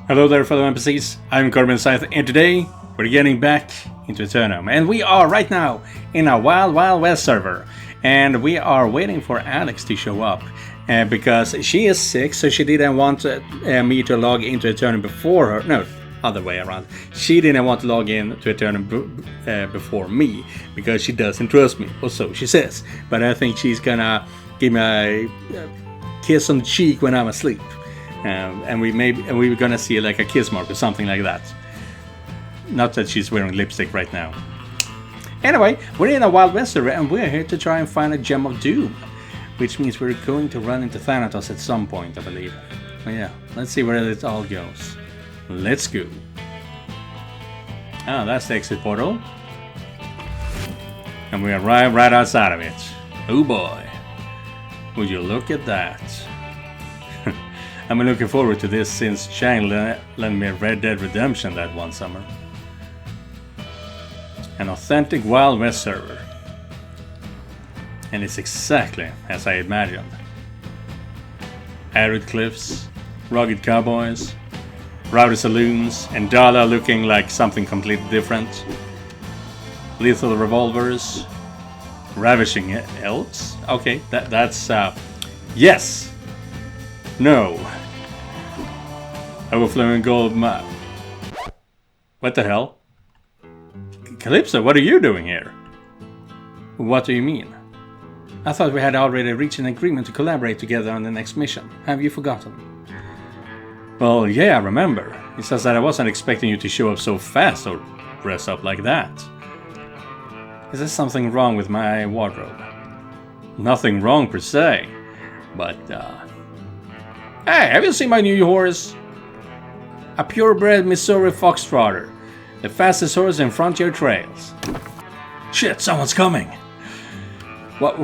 Hello there, fellow NPCs. I'm Scythe, and today we're getting back into Eternum. And we are right now in a Wild Wild West server. And we are waiting for Alex to show up. Because she is sick, so she didn't want me to log into Eternum before her. No, other way around. She didn't want to log in to Eternum before me. Because she doesn't trust me, or so she says. But I think she's gonna give me a kiss on the cheek when I'm asleep. And we're gonna see like a kiss mark or something like that. Not that she's wearing lipstick right now. Anyway, we're in a Wild West server and we're here to try and find a Gem of Doom. Which means we're going to run into Thanatos at some point, I believe. But yeah, let's see where it all goes. Let's go. Ah, that's the exit portal. And we arrive right outside of it. Oh boy. Would you look at that. I've been looking forward to this since Chang lent me Red Dead Redemption that one summer. An authentic Wild West server. And it's exactly as I imagined. Arid cliffs, rugged cowboys, rowdy saloons, and Dala looking like something completely different. Lethal revolvers, ravishing elves. Okay, that's yes! No. Overflowing gold map. What the hell? Calypso, what are you doing here? What do you mean? I thought we had already reached an agreement to collaborate together on the next mission. Have you forgotten? Well, yeah, I remember. It's just that I wasn't expecting you to show up so fast or dress up like that. Is there something wrong with my wardrobe? Nothing wrong per se, but hey, have you seen my new horse? A purebred Missouri Foxtrotter. The fastest horse in frontier trails. Shit, someone's coming! What?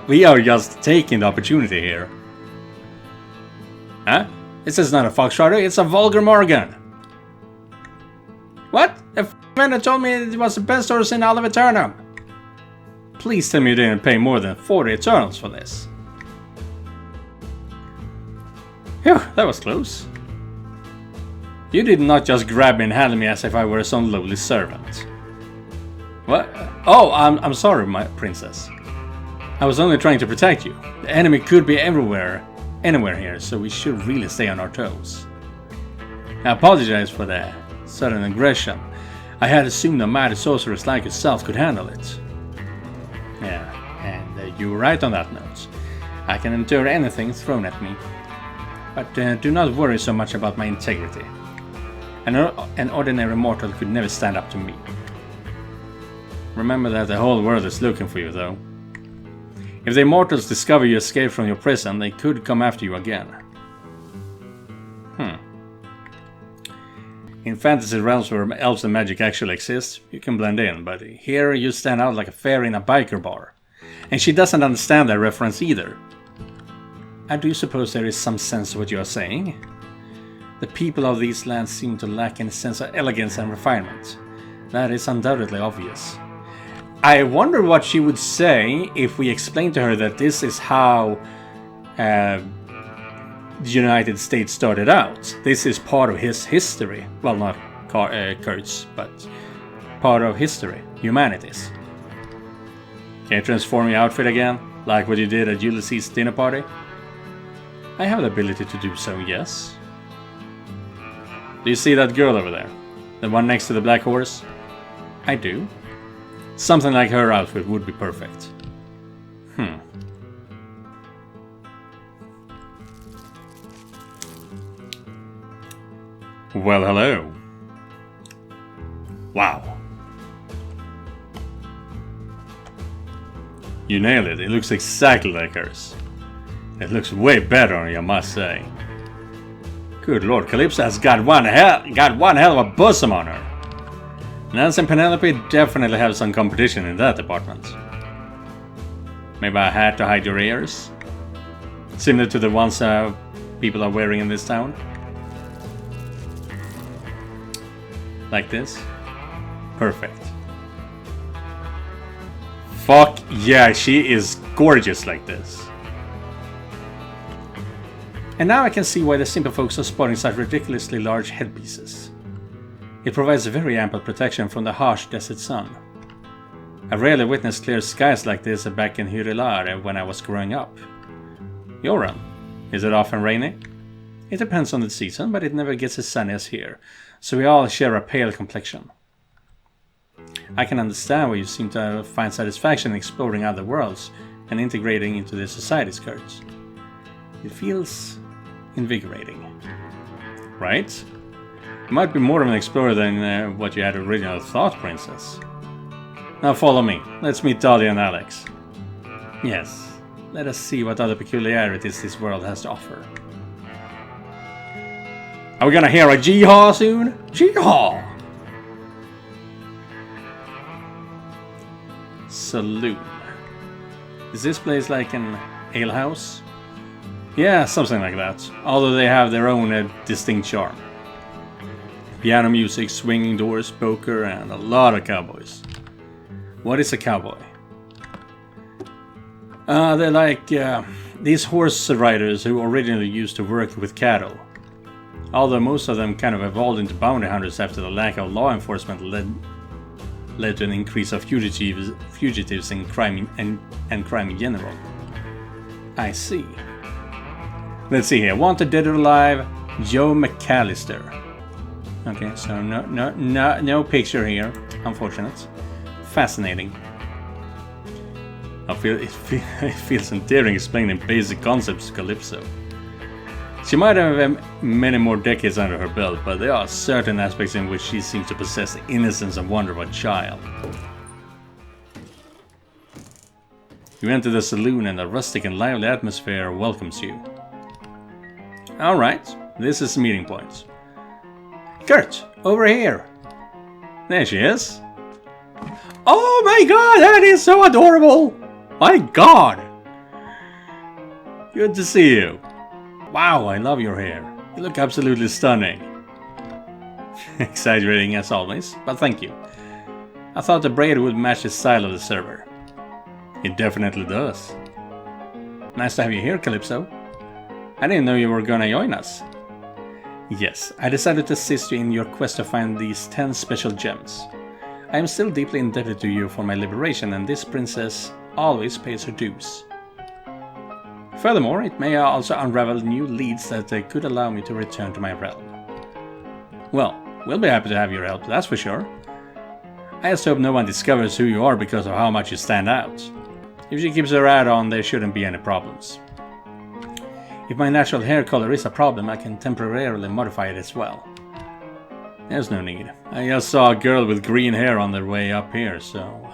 We are just taking the opportunity here. Huh? This is not a Foxtrotter, it's a Vulgar Morgan. What? The man told me it was the best horse in all of Eternum. Please tell me you didn't pay more than 40 Eternals for this. Phew, that was close. You did not just grab me and handle me as if I were some lowly servant. What? Oh, I'm sorry, my princess. I was only trying to protect you. The enemy could be anywhere here, so we should really stay on our toes. I apologize for the sudden aggression. I had assumed a mighty sorceress like yourself could handle it. Yeah, and you were right on that note. I can endure anything thrown at me. But do not worry so much about my integrity. An ordinary mortal could never stand up to me. Remember that the whole world is looking for you, though. If the immortals discover you escaped from your prison, they could come after you again. In fantasy realms where elves and magic actually exist, you can blend in, but here you stand out like a fairy in a biker bar. And she doesn't understand that reference either. I do suppose there is some sense to what you are saying. The people of these lands seem to lack any sense of elegance and refinement. That is undoubtedly obvious. I wonder what she would say if we explained to her that this is how the United States started out. This is part of his history. Well, not Kurt's, but part of history, humanity's. Can you transform your outfit again, like what you did at Ulysses' dinner party? I have the ability to do so, yes. Do you see that girl over there? The one next to the black horse? I do. Something like her outfit would be perfect. Well, hello. Wow. You nailed it. It looks exactly like hers. It looks way better on you, I must say. Good lord, Calypso has got one hell of a bosom on her. Nance and Penelope definitely have some competition in that department. Maybe a hat to hide your ears? Similar to the ones people are wearing in this town? Like this? Perfect. Fuck yeah, she is gorgeous like this. And now I can see why the simple folks are sporting such ridiculously large headpieces. It provides very ample protection from the harsh desert sun. I rarely witnessed clear skies like this back in Hyrilare when I was growing up. Joran, is it often rainy? It depends on the season, but it never gets as sunny as here, so we all share a pale complexion. I can understand why you seem to find satisfaction in exploring other worlds and integrating into the society skirts. It feels invigorating. Right? You might be more of an explorer than what you had originally thought, Princess. Now follow me. Let's meet Dahlia and Alex. Yes, let us see what other peculiarities this world has to offer. Are we gonna hear a Jee-haw soon? Jee-haw! Saloon. Is this place like an alehouse? Yeah, something like that. Although they have their own distinct charm. Piano music, swinging doors, poker, and a lot of cowboys. What is a cowboy? They're like these horse riders who originally used to work with cattle. Although most of them kind of evolved into bounty hunters after the lack of law enforcement led to an increase of fugitives and crime in general. I see. Let's see here. Wanted dead or alive, Joe McAllister. Okay, so no picture here. Unfortunate. Fascinating. It feels endearing explaining basic concepts to Calypso. She might have many more decades under her belt, but there are certain aspects in which she seems to possess the innocence and wonder of a child. You enter the saloon and a rustic and lively atmosphere welcomes you. Alright, this is the meeting point. Kurt, over here! There she is. Oh my god, that is so adorable! My god! Good to see you. Wow, I love your hair. You look absolutely stunning. Exaggerating as always, but thank you. I thought the braid would match the style of the server. It definitely does. Nice to have you here, Calypso. I didn't know you were gonna join us. Yes, I decided to assist you in your quest to find these 10 special gems. I am still deeply indebted to you for my liberation, and this princess always pays her dues. Furthermore, it may also unravel new leads that could allow me to return to my realm. Well, we'll be happy to have your help, that's for sure. I just hope no one discovers who you are because of how much you stand out. If she keeps her eye on, there shouldn't be any problems. If my natural hair color is a problem, I can temporarily modify it as well. There's no need. I just saw a girl with green hair on their way up here, so...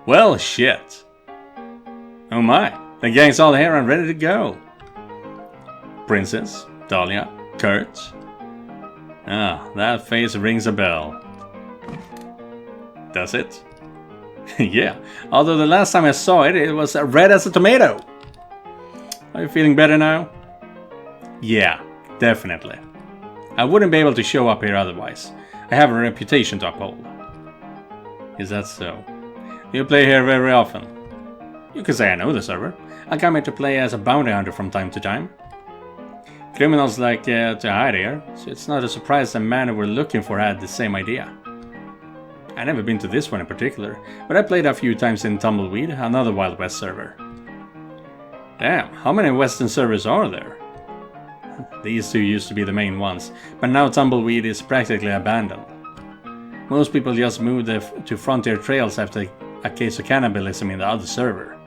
Well, shit. Oh my, the gang's all here and ready to go. Princess, Dahlia, Kurt. Ah, that face rings a bell. Does it? Yeah, although the last time I saw it, it was red as a tomato. Are you feeling better now? Yeah, definitely. I wouldn't be able to show up here otherwise. I have a reputation to uphold. Is that so? You play here very often? You can say I know the server. I come here to play as a bounty hunter from time to time. Criminals like to hide here, so it's not a surprise the man we're looking for had the same idea. I've never been to this one in particular, but I played a few times in Tumbleweed, another Wild West server. Damn, how many Western servers are there? These two used to be the main ones, but now Tumbleweed is practically abandoned. Most people just moved to Frontier Trails after a case of cannibalism in the other server.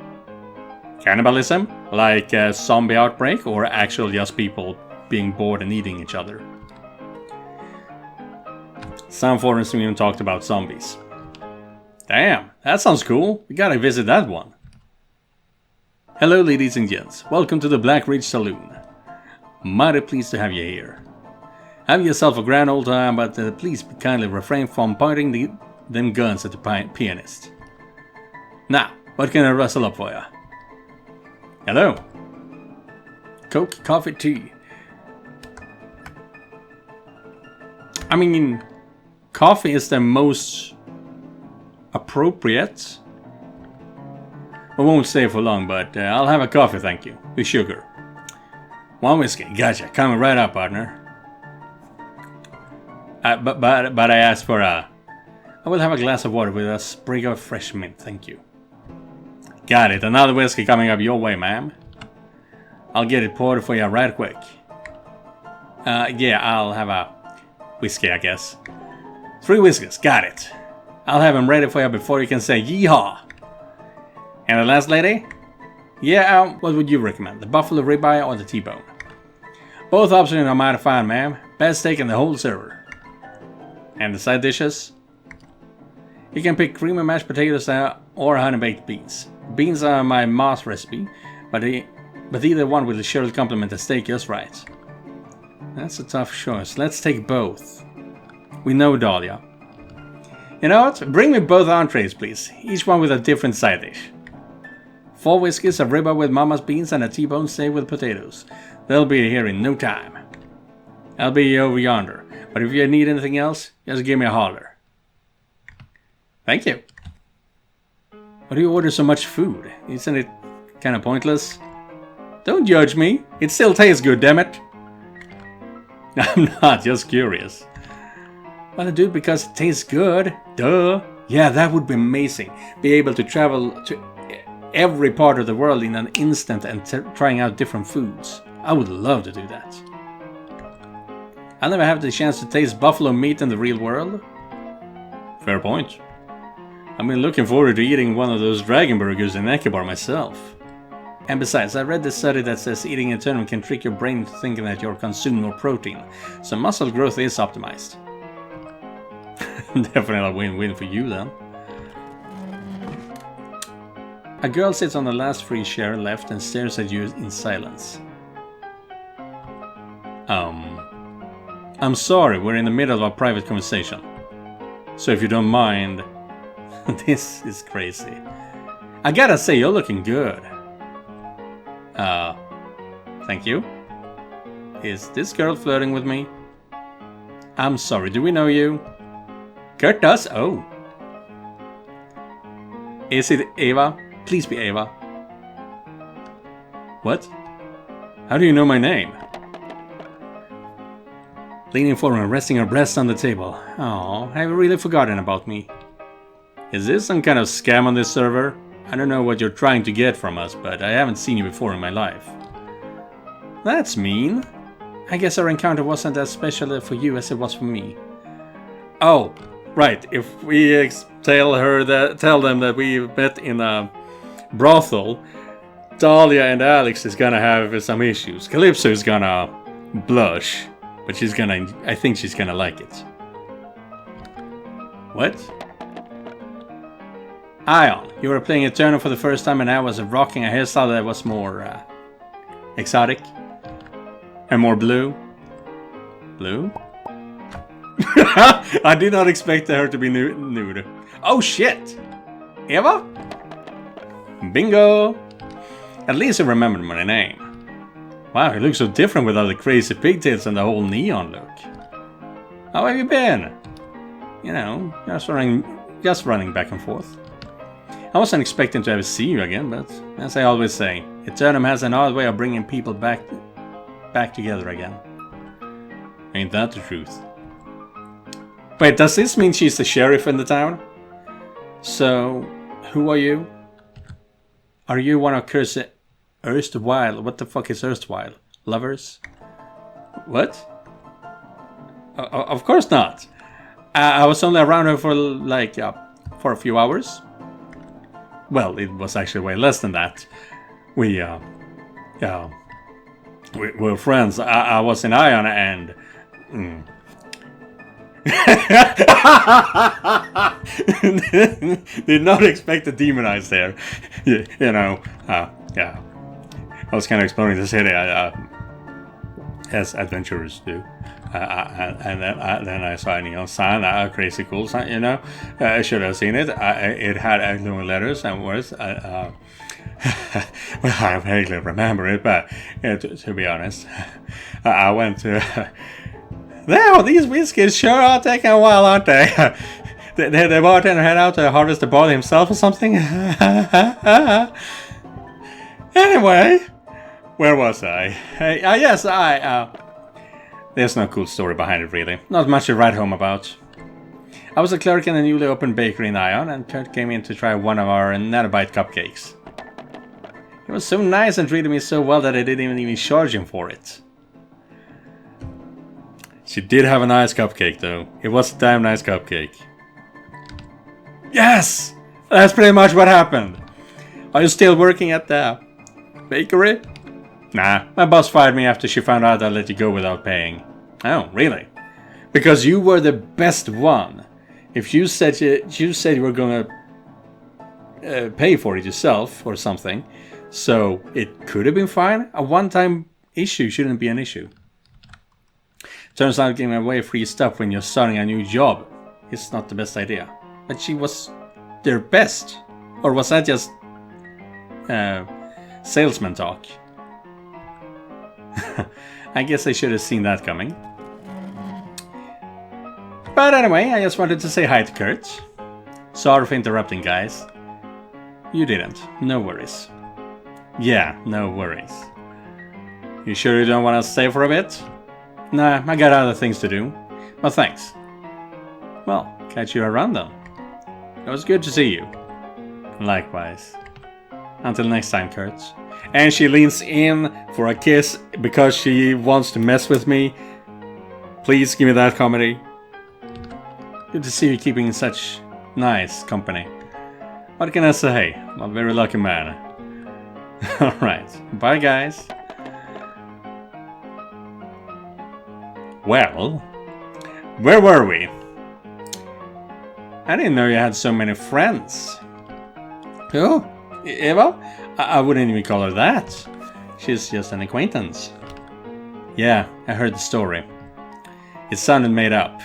Cannibalism? Like a zombie outbreak, or actual just people being bored and eating each other? Some forums even talked about zombies. Damn, that sounds cool. We gotta visit that one. Hello ladies and gents, welcome to the Blackridge Saloon. Mighty pleased to have you here. Have yourself a grand old time, but please kindly refrain from pointing them guns at the pianist. Now, what can I rustle up for you? Hello. Coke, coffee, tea. I mean, coffee is the most appropriate. I won't stay for long, but I'll have a coffee, thank you. With sugar. 1 whiskey. Gotcha. Coming right up, partner. But I asked for a... I will have a glass of water with a sprig of fresh mint, thank you. Got it. Another whiskey coming up your way, ma'am. I'll get it poured for you right quick. Yeah, I'll have a whiskey, I guess. 3 whiskeys. Got it. I'll have them ready for you before you can say yeehaw. And the last lady? Yeah, what would you recommend? The buffalo ribeye or the T-bone? Both options are mighty fine, ma'am. Best steak in the whole server. And the side dishes? You can pick creamy mashed potatoes or honey baked beans. Beans are my mom's recipe, but either one will surely complement the steak just right. That's a tough choice. Let's take both. We know Dahlia. You know what? Bring me both entrees, please. Each one with a different side dish. 4 whiskeys, a ribeye with mama's beans, and a T-bone steak with potatoes. They'll be here in no time. I'll be over yonder, but if you need anything else, just give me a holler. Thank you. Why do you order so much food? Isn't it kind of pointless? Don't judge me. It still tastes good, damn it. I'm not, just curious. Well, I do it because it tastes good. Duh. Yeah, that would be amazing. Be able to travel to every part of the world in an instant and trying out different foods. I would love to do that. I'll never have the chance to taste buffalo meat in the real world. Fair point. I've been looking forward to eating one of those dragon burgers in Ekibar myself. And besides, I read this study that says eating Eternum can trick your brain into thinking that you're consuming more protein, so muscle growth is optimized. Definitely a win-win for you then. A girl sits on the last free chair left and stares at you in silence. I'm sorry, we're in the middle of a private conversation. So if you don't mind... This is crazy. I gotta say, you're looking good. Thank you. Is this girl flirting with me? I'm sorry, do we know you? Kurt does? Oh. Is it Eva? Please be Eva. What? How do you know my name? Leaning forward and resting her breast on the table. Oh, have you really forgotten about me? Is this some kind of scam on this server? I don't know what you're trying to get from us, but I haven't seen you before in my life. That's mean. I guess our encounter wasn't as special for you as it was for me. Oh, right. If we tell them that we met in a brothel, Dahlia and Alex is gonna have some issues. Calypso is gonna blush, but I think she's gonna like it. What? Ion, you were playing Eternum for the first time and I was rocking a hairstyle that was more exotic and more blue. Blue? I did not expect her to be nude. Oh shit! Eva? Bingo! At least I remembered my name. Wow, he looks so different without the crazy pigtails and the whole neon look. How have you been? You know, just running back and forth. I wasn't expecting to ever see you again, but as I always say, Eternum has an odd way of bringing people back together again. Ain't that the truth? Wait, does this mean she's the sheriff in the town? So, who are you? Are you one of Kurt's erstwhile? What the fuck is erstwhile? Lovers? What? Of course not. I was only around her for for a few hours. Well, it was actually way less than that. We were friends. I was in Ion and... Did not expect to demonize there. Yeah. I was kind of exploring the city as adventurers do. And then I saw a neon sign, a crazy cool sign, I should have seen it. It had glowing letters and words. Well, I vaguely remember it, but to be honest, I went to... Now, these whiskeys sure are taking a while, aren't they? The bartender head out to harvest the barley himself or something? Anyway, where was I? Yes, there's no cool story behind it, really. Not much to write home about. I was a clerk in a newly opened bakery in Ion, and Kurt came in to try one of our nanobite cupcakes. He was so nice and treated me so well that I didn't even charge him for it. She did have a nice cupcake, though. It was a damn nice cupcake. Yes! That's pretty much what happened. Are you still working at the bakery? Nah, my boss fired me after she found out I let you go without paying. Oh, really? Because you were the best one. If you said you were gonna pay for it yourself or something, so it could have been fine. A one-time issue shouldn't be an issue. Turns out giving away free stuff when you're starting a new job is not the best idea. But she was their best. Or was that just salesman talk? I guess I should have seen that coming. But anyway, I just wanted to say hi to Kurt. Sorry for interrupting, guys. You didn't. No worries. Yeah, no worries. You sure you don't want to stay for a bit? Nah, I got other things to do. But thanks. Well, catch you around then. It was good to see you. Likewise. Until next time, Kurt. And she leans in for a kiss because she wants to mess with me. Please give me that comedy. Good to see you keeping in such nice company. What can I say? I'm a very lucky man. Alright, bye guys. Well, where were we? I didn't know you had so many friends. Oh, Eva? I wouldn't even call her that. She's just an acquaintance. Yeah, I heard the story. It sounded made up.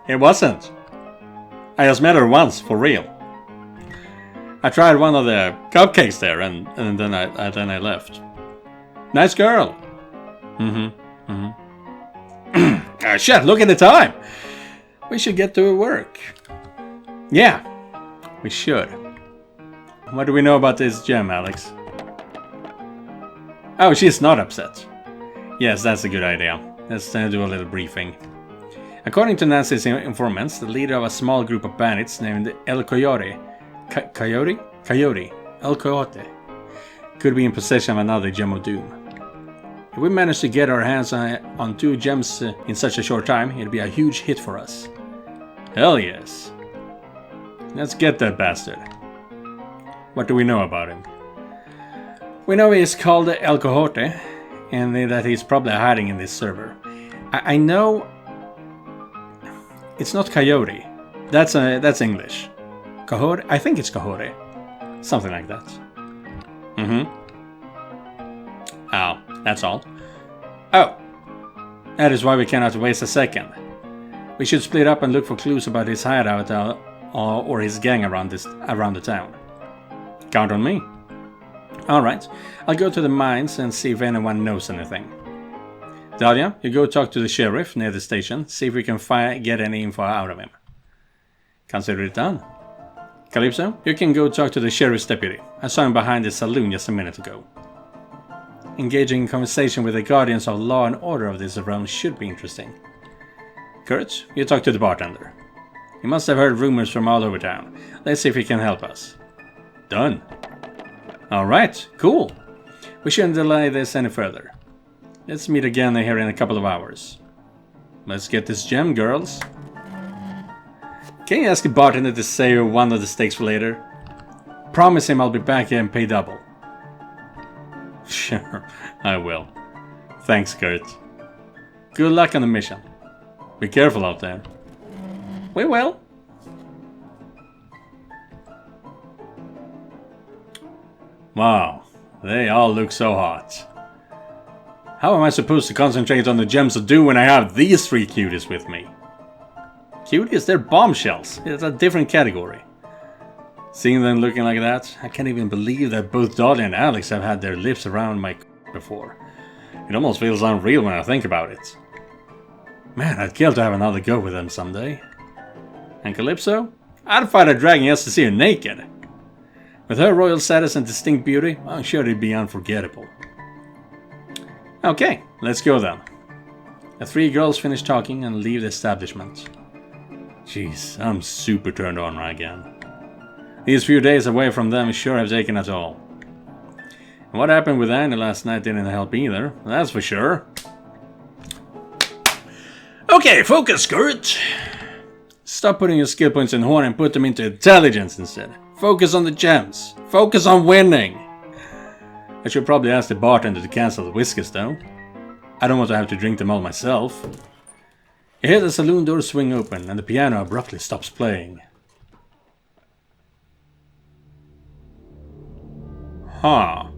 It wasn't. I just met her once, for real. I tried one of the cupcakes there, and then I left. Nice girl. Shit, look at the time. We should get to work. Yeah, we should. What do we know about this gem, Alex? Oh, she's not upset. Yes, that's a good idea. Let's do a little briefing. According to Nancy's informants, the leader of a small group of bandits named El Coyote, El Coyote, could be in possession of another gem of doom. If we manage to get our hands on 2 gems in such a short time, it'd be a huge hit for us. Hell yes. Let's get that bastard. What do we know about him? We know he's called El Coyote, and that he's probably hiding in this server. I know it's not Coyote. That's English. Coyote? I think it's Coyote. Something like that. Oh, that's all. Oh, that is why we cannot waste a second. We should split up and look for clues about his hideout or his gang around the town. Count on me. Alright, I'll go to the mines and see if anyone knows anything. Dahlia, you go talk to the sheriff near the station, see if we can get any info out of him. Consider it done. Calypso, you can go talk to the sheriff's deputy. I saw him behind the saloon just a minute ago. Engaging in conversation with the guardians of law and order of this realm should be interesting. Kurt, you talk to the bartender. He must have heard rumors from all over town. Let's see if he can help us. Done. Alright, cool. We shouldn't delay this any further. Let's meet again here in a couple of hours. Let's get this gem, girls. Can you ask the bartender to save one of the steaks for later? Promise him I'll be back here and pay double. Sure, I will. Thanks, Kurt. Good luck on the mission. Be careful out there. We will. Wow, they all look so hot. How am I supposed to concentrate on the gems of doom when I have these 3 cuties with me? Cuties? They're bombshells. It's a different category. Seeing them looking like that, I can't even believe that both Dahlia and Alex have had their lips around my before. It almost feels unreal when I think about it. Man, I'd kill to have another go with them someday. And Calypso? I'd fight a dragon just to see her naked. With her royal status and distinct beauty, I'm sure it'd be unforgettable. Okay, let's go then. The three girls finish talking and leave the establishment. Jeez, I'm super turned on right again. These few days away from them sure have taken us all. And what happened with Annie last night didn't help either, that's for sure. Okay, focus, Kurt! Stop putting your skill points in horn and put them into intelligence instead. Focus on the gems. Focus on winning! I should probably ask the bartender to cancel the whiskeys though. I don't want to have to drink them all myself. You hear the saloon door swing open and the piano abruptly stops playing. Huh.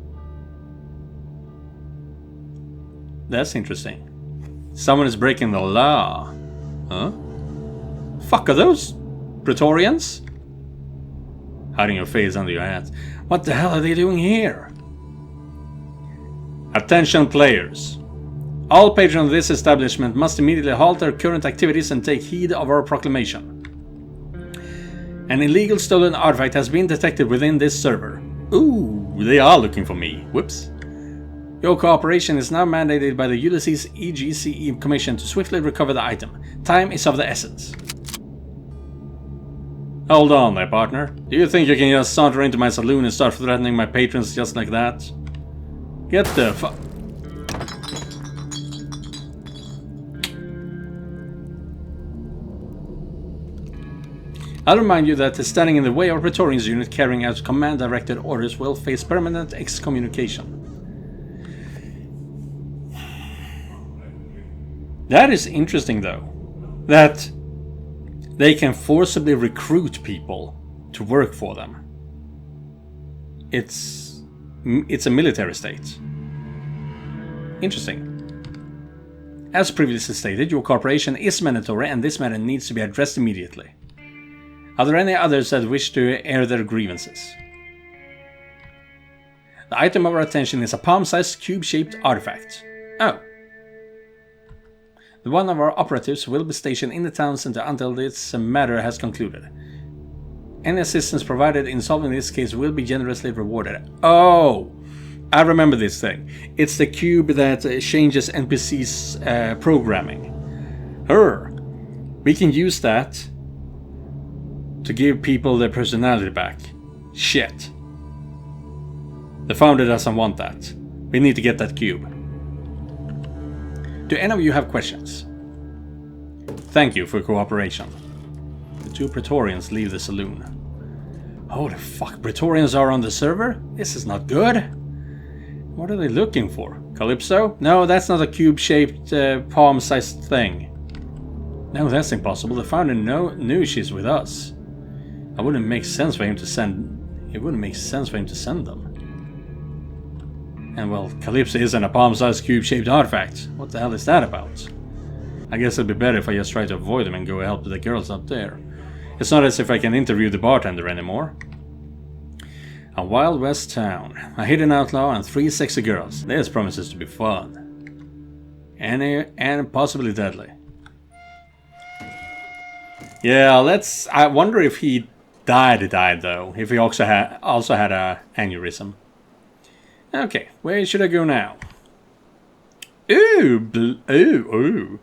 That's interesting. Someone is breaking the law. Huh? Fuck, are those Praetorians? Hiding your face under your hat. What the hell are they doing here? Attention players. All patrons of this establishment must immediately halt their current activities and take heed of our proclamation. An illegal stolen artifact has been detected within this server. Ooh, they are looking for me. Whoops. Your cooperation is now mandated by the Ulysses EGCE Commission to swiftly recover the item. Time is of the essence. Hold on there, partner. Do you think you can just saunter into my saloon and start threatening my patrons just like that? Get the fuck... I'll remind you that standing in the way of Praetorian's unit carrying out command-directed orders will face permanent excommunication. That is interesting, though. That they can forcibly recruit people to work for them. It's a military state. Interesting. As previously stated, your corporation is mandatory and this matter needs to be addressed immediately. Are there any others that wish to air their grievances? The item of our attention is a palm-sized cube-shaped artifact. Oh. One of our operatives will be stationed in the town center until this matter has concluded. Any assistance provided in solving this case will be generously rewarded. Oh! I remember this thing. It's the cube that changes NPC's programming. We can use that to give people their personality back. Shit. The founder doesn't want that. We need to get that cube. Do any of you have questions? Thank you for cooperation. The two Praetorians leave the saloon. Holy fuck, Praetorians are on the server? This is not good. What are they looking for? Calypso? No, that's not a cube-shaped palm-sized thing. No, that's impossible. The founder knew she's with us. It wouldn't make sense for him to send them. And well, Calypso isn't a palm-sized cube-shaped artifact. What the hell is that about? I guess it'd be better if I just try to avoid them and go help the girls up there. It's not as if I can interview the bartender anymore. A Wild West town, a hidden outlaw and 3 sexy girls. This promises to be fun. And possibly deadly. Yeah, I wonder if he died though. If he also had a aneurysm. Okay, where should I go now? Ooh.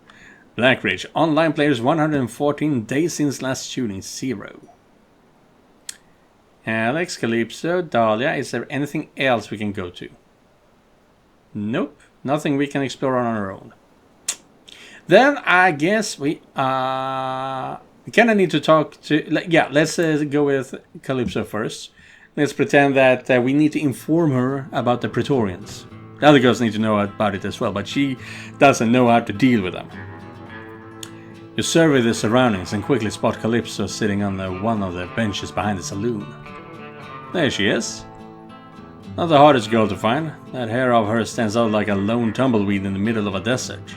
Blackridge. Online players 114 days since last shooting, 0. Alex, Calypso, Dahlia. Is there anything else we can go to? Nope. Nothing we can explore on our own. Then I guess we kind of need to talk to... Yeah, let's go with Calypso first. Let's pretend that we need to inform her about the Praetorians. The other girls need to know about it as well, but she doesn't know how to deal with them. You survey the surroundings and quickly spot Calypso sitting on one of the benches behind the saloon. There she is. Not the hardest girl to find. That hair of hers stands out like a lone tumbleweed in the middle of a desert.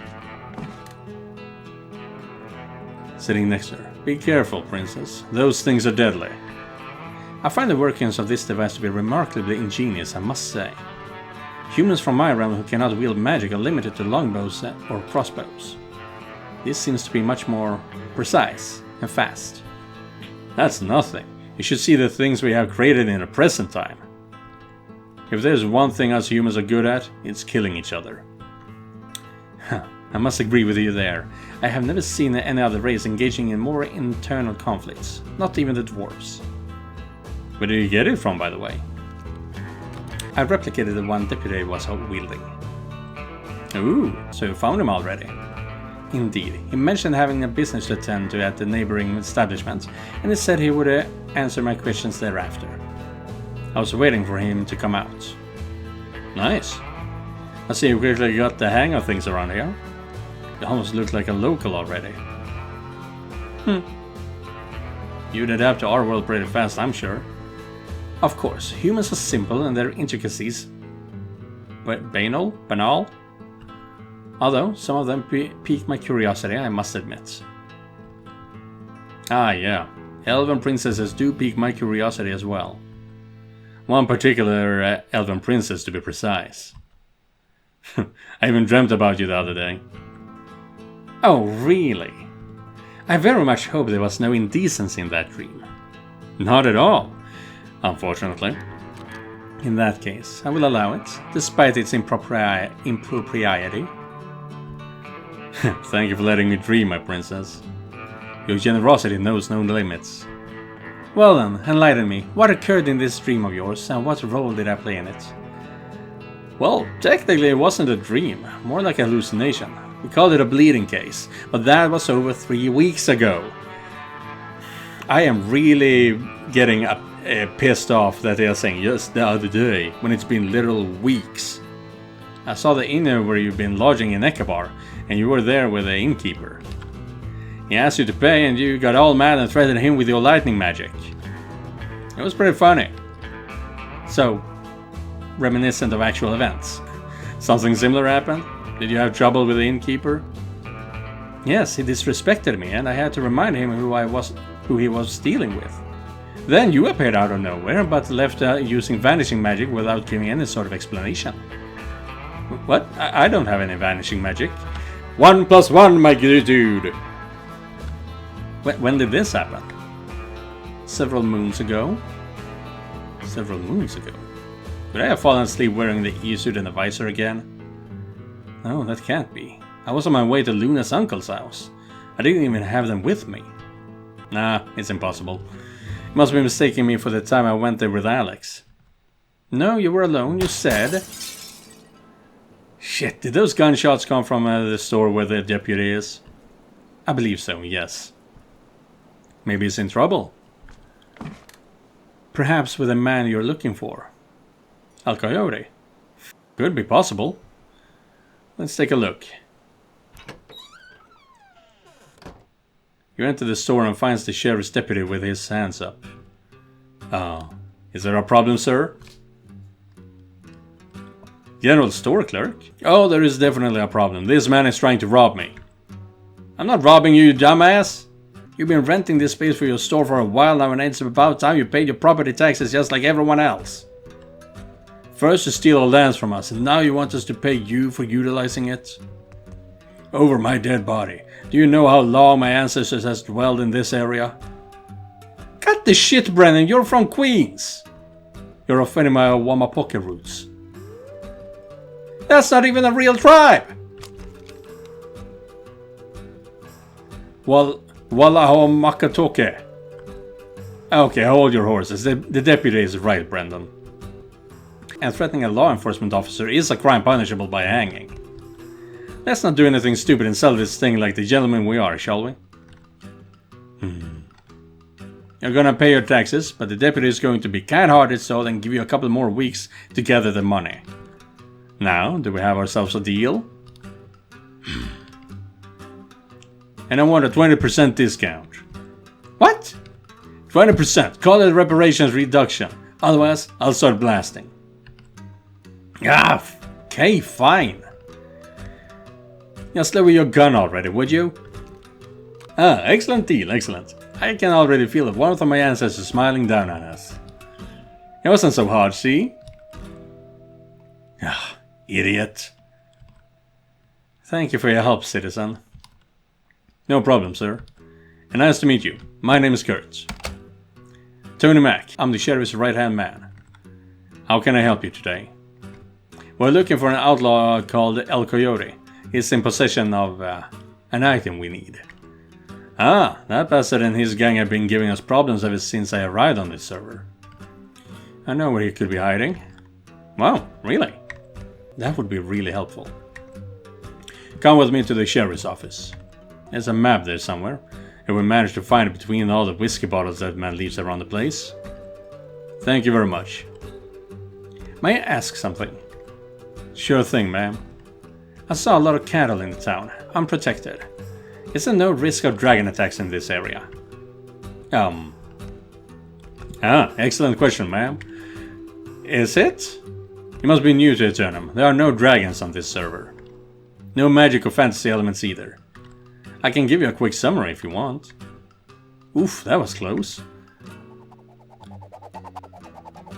Sitting next to her. Be careful, princess. Those things are deadly. I find the workings of this device to be remarkably ingenious, I must say. Humans from my realm who cannot wield magic are limited to longbows or crossbows. This seems to be much more precise and fast. That's nothing. You should see the things we have created in the present time. If there's one thing us humans are good at, it's killing each other. I must agree with you there. I have never seen any other race engaging in more internal conflicts. Not even the dwarves. Where did you get it from, by the way? I replicated the one deputy was wielding. Ooh, so you found him already? Indeed. He mentioned having a business to attend to at the neighboring establishment, and he said he would answer my questions thereafter. I was waiting for him to come out. Nice. I see you quickly got the hang of things around here. You almost look like a local already. You'd adapt to our world pretty fast, I'm sure. Of course, humans are simple and their intricacies banal? Although, some of them piqued my curiosity, I must admit. Ah, yeah. Elven princesses do pique my curiosity as well. One particular elven princess, to be precise. I even dreamt about you the other day. Oh, really? I very much hope there was no indecency in that dream. Not at all, unfortunately. In that case, I will allow it, despite its impropriety. Thank you for letting me dream, my princess. Your generosity knows no limits. Well then, enlighten me. What occurred in this dream of yours, and what role did I play in it? Well, technically it wasn't a dream, more like a hallucination. We called it a bleeding case, but that was over 3 weeks ago. I am really getting pissed off that they are saying just the other day, when it's been literal weeks. I saw the inn where you've been lodging in Ekabar, and you were there with the innkeeper. He asked you to pay, and you got all mad and threatened him with your lightning magic. It was pretty funny. So, reminiscent of actual events. Something similar happened? Did you have trouble with the innkeeper? Yes, he disrespected me, and I had to remind him who he was dealing with. Then you appeared out of nowhere, but left using vanishing magic without giving any sort of explanation. What? I don't have any vanishing magic. 1 + 1, my good dude! When did this happen? Several moons ago? Several moons ago? Could I have fallen asleep wearing the e-suit and the visor again? No, that can't be. I was on my way to Luna's uncle's house. I didn't even have them with me. Nah, it's impossible. You must be mistaking me for the time I went there with Alex. No, you were alone, you said. Shit, did those gunshots come from the store where the deputy is? I believe so, yes. Maybe he's in trouble. Perhaps with the man you're looking for. El Coyote. Could be possible. Let's take a look. You enter the store and finds the sheriff's deputy with his hands up. Oh, is there a problem, sir? General store clerk? Oh, there is definitely a problem. This man is trying to rob me. I'm not robbing you, you dumbass. You've been renting this space for your store for a while now, and it's about time you paid your property taxes just like everyone else. First you steal our lands from us, and now you want us to pay you for utilizing it? Over my dead body. Do you know how long my ancestors has dwelled in this area? Cut the shit, Brennan, you're from Queens! You're offending my Wamapoke roots. That's not even a real tribe! Wallaho Makatoke. Okay, hold your horses. The deputy is right, Brendan. And threatening a law enforcement officer is a crime punishable by hanging. Let's not do anything stupid and sell this thing like the gentlemen we are, shall we? You're gonna pay your taxes, but the deputy is going to be kind-hearted so and give you a couple more weeks to gather the money. Now, do we have ourselves a deal? And I want a 20% discount. What? 20%. Call it reparations reduction. Otherwise, I'll start blasting. Ah, okay, fine. Just lower your gun already, would you? Ah, excellent deal, excellent. I can already feel the warmth of my ancestors smiling down on us. It wasn't so hard, see? Ah, idiot. Thank you for your help, citizen. No problem, sir. And nice to meet you. My name is Kurt. Tony Mac, I'm the sheriff's right-hand man. How can I help you today? We're looking for an outlaw called El Coyote. He's in possession of an item we need. Ah, that bastard and his gang have been giving us problems ever since I arrived on this server. I know where he could be hiding. Wow, really? That would be really helpful. Come with me to the sheriff's office. There's a map there somewhere, and we managed to find it between all the whiskey bottles that man leaves around the place. Thank you very much. May I ask something? Sure thing, ma'am. I saw a lot of cattle in the town, unprotected. Is there no risk of dragon attacks in this area? Excellent question, ma'am. Is it? You must be new to Eternum. There are no dragons on this server. No magic or fantasy elements either. I can give you a quick summary if you want. Oof, that was close.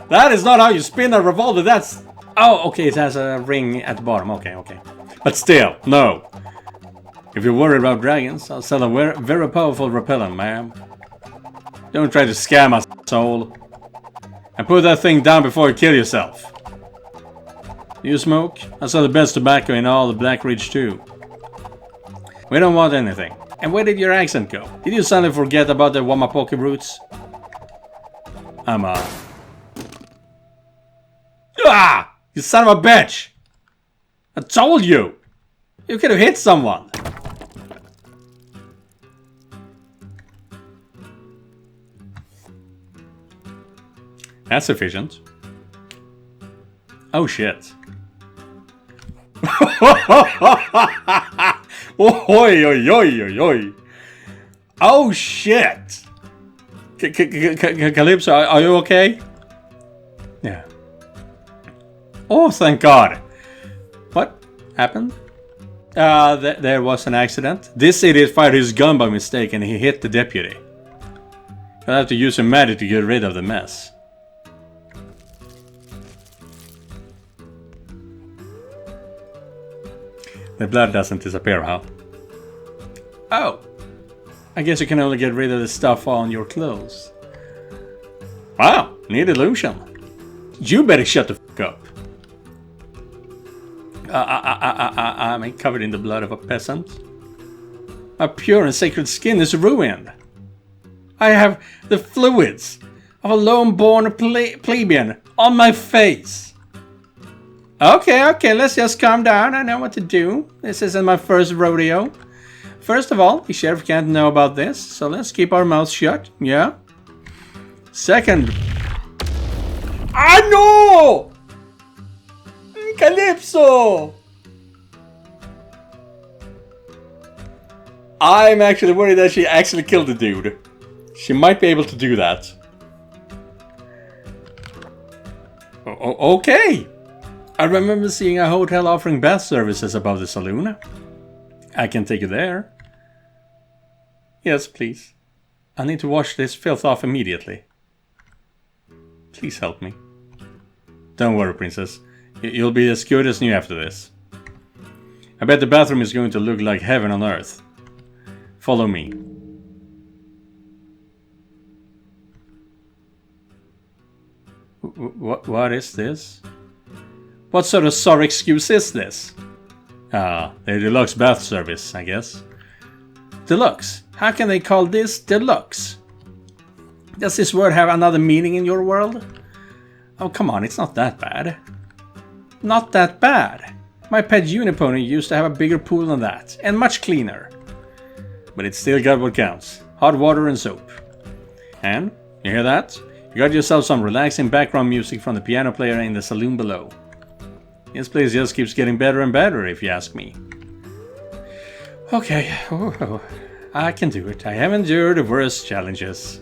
That is not how you spin a revolver, that's... Oh, okay, it has a ring at the bottom, okay. But still, no. If you're worried about dragons, I'll sell a very powerful repellent, ma'am. Don't try to scam us, soul. And put that thing down before you kill yourself. Do you smoke? I sell the best tobacco in all the Blackridge too. We don't want anything. And where did your accent go? Did you suddenly forget about the Wamapoke roots? Ah! You son of a bitch! I told you! You could have hit someone! That's efficient. Oh shit. Oi, oi, oi, oi, oi. Oh shit! Calypso, are you okay? Yeah. Oh, thank God. What happened? There was an accident. This idiot fired his gun by mistake and he hit the deputy. I'll have to use some magic to get rid of the mess. The blood doesn't disappear, huh? Oh! I guess you can only get rid of the stuff on your clothes. Wow, neat illusion. You better shut the fuck up. I'm covered in the blood of a peasant. My pure and sacred skin is ruined. I have the fluids of a lone-born plebeian on my face. Okay, let's just calm down. I know what to do. This isn't my first rodeo. First of all, the sheriff can't know about this, so let's keep our mouths shut, yeah? Second... I know! Calypso! I'm actually worried that she actually killed the dude. She might be able to do that. Okay! I remember seeing a hotel offering bath services above the saloon. I can take you there. Yes, please. I need to wash this filth off immediately. Please help me. Don't worry, princess. You'll be as good as new after this. I bet the bathroom is going to look like heaven on earth. Follow me. What is this? What sort of sorry excuse is this? The deluxe bath service, I guess. Deluxe? How can they call this deluxe? Does this word have another meaning in your world? Oh, come on, it's not that bad. Not that bad. My pet Unipony used to have a bigger pool than that, and much cleaner. But it's still got what counts. Hot water and soap. And, you hear that? You got yourself some relaxing background music from the piano player in the saloon below. This place just keeps getting better and better, if you ask me. Okay, I can do it. I have endured the worst challenges.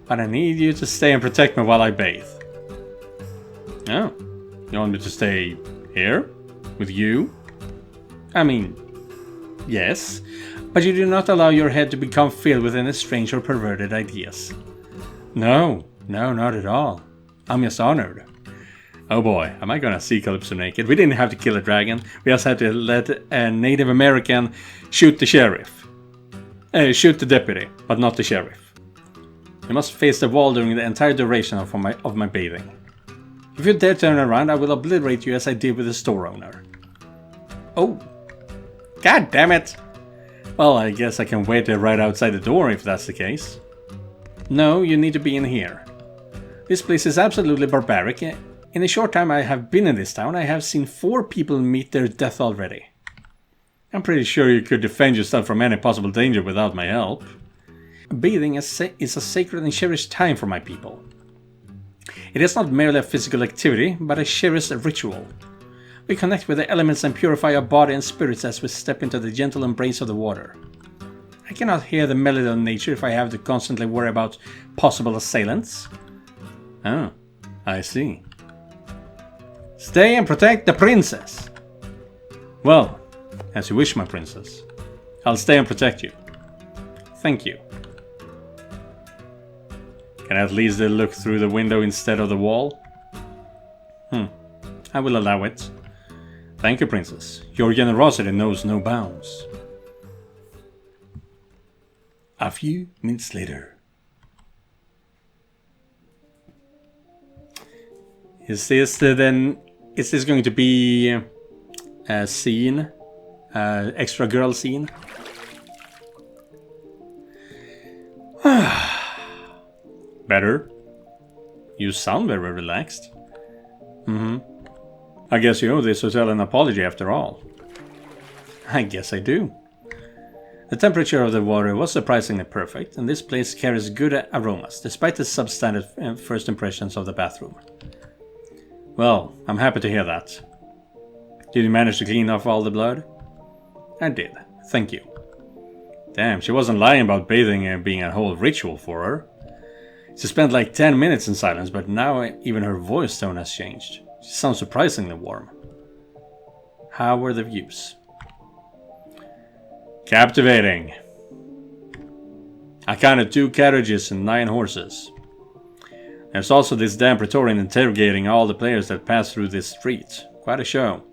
But I need you to stay and protect me while I bathe. Oh, you want me to stay here? With you? I mean, yes. But you do not allow your head to become filled with any strange or perverted ideas. No, not at all. I'm just honored. Oh boy, am I gonna see Calypso naked? We didn't have to kill a dragon. We just had to let a Native American shoot the sheriff. Shoot the deputy, but not the sheriff. You must face the wall during the entire duration of my bathing. If you dare turn around, I will obliterate you as I did with the store owner. Oh. God damn it! Well, I guess I can wait right outside the door if that's the case. No, you need to be in here. This place is absolutely barbaric. In the short time I have been in this town, I have seen 4 people meet their death already. I'm pretty sure you could defend yourself from any possible danger without my help. Bathing is a sacred and cherished time for my people. It is not merely a physical activity, but a cherished ritual. We connect with the elements and purify our body and spirits as we step into the gentle embrace of the water. I cannot hear the melody of nature if I have to constantly worry about possible assailants. Oh, I see. Stay and protect the princess. Well, as you wish, my princess. I'll stay and protect you. Thank you. Can I at least look through the window instead of the wall? I will allow it. Thank you, princess. Your generosity knows no bounds. A few minutes later. Is this going to be a scene? Extra girl scene? Better. You sound very relaxed. I guess you owe this hotel an apology after all. I guess I do. The temperature of the water was surprisingly perfect, and this place carries good aromas, despite the substandard first impressions of the bathroom. Well, I'm happy to hear that. Did you manage to clean off all the blood? I did, thank you. Damn, she wasn't lying about bathing being a whole ritual for her. She spent like 10 minutes in silence, but now even her voice tone has changed. She sounds surprisingly warm. How were the views? Captivating. I counted 2 carriages and 9 horses. There's also this damn Praetorian interrogating all the players that pass through this street. Quite a show.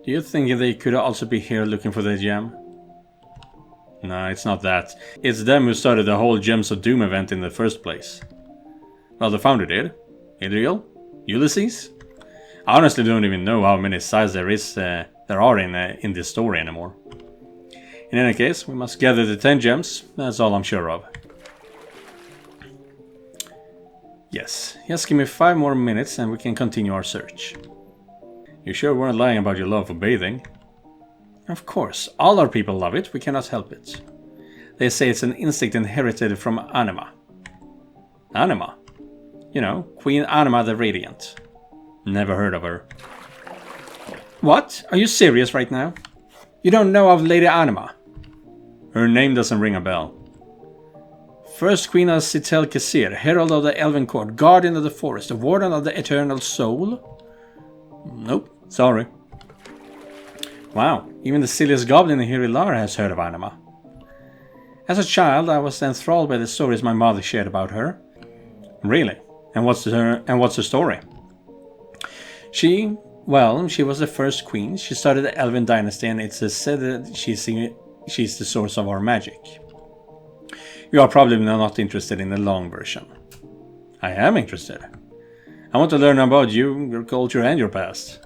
Do you think they could also be here looking for the gem? No, it's not that. It's them who started the whole Gems of Doom event in the first place. Well, the founder did. Idriel? Ulysses? I honestly don't even know how many sides there are in this story anymore. In any case, we must gather the 10 gems. That's all I'm sure of. Yes, just give me 5 more minutes and we can continue our search. You sure weren't lying about your love for bathing? Of course, all our people love it, we cannot help it. They say it's an instinct inherited from Anima. Anima? You know, Queen Anima the Radiant. Never heard of her. What? Are you serious right now? You don't know of Lady Anima? Her name doesn't ring a bell. First Queen of Scythe, Herald of the Elven Court, Guardian of the Forest, the Warden of the Eternal Soul? Nope, sorry. Wow, even the silliest goblin in Hirilar has heard of Anima. As a child, I was enthralled by the stories my mother shared about her. Really? And what's her story? She was the first queen. She started the Elven dynasty, and it's said that she's the source of our magic. You are probably not interested in the long version. I am interested. I want to learn about you, your culture, and your past.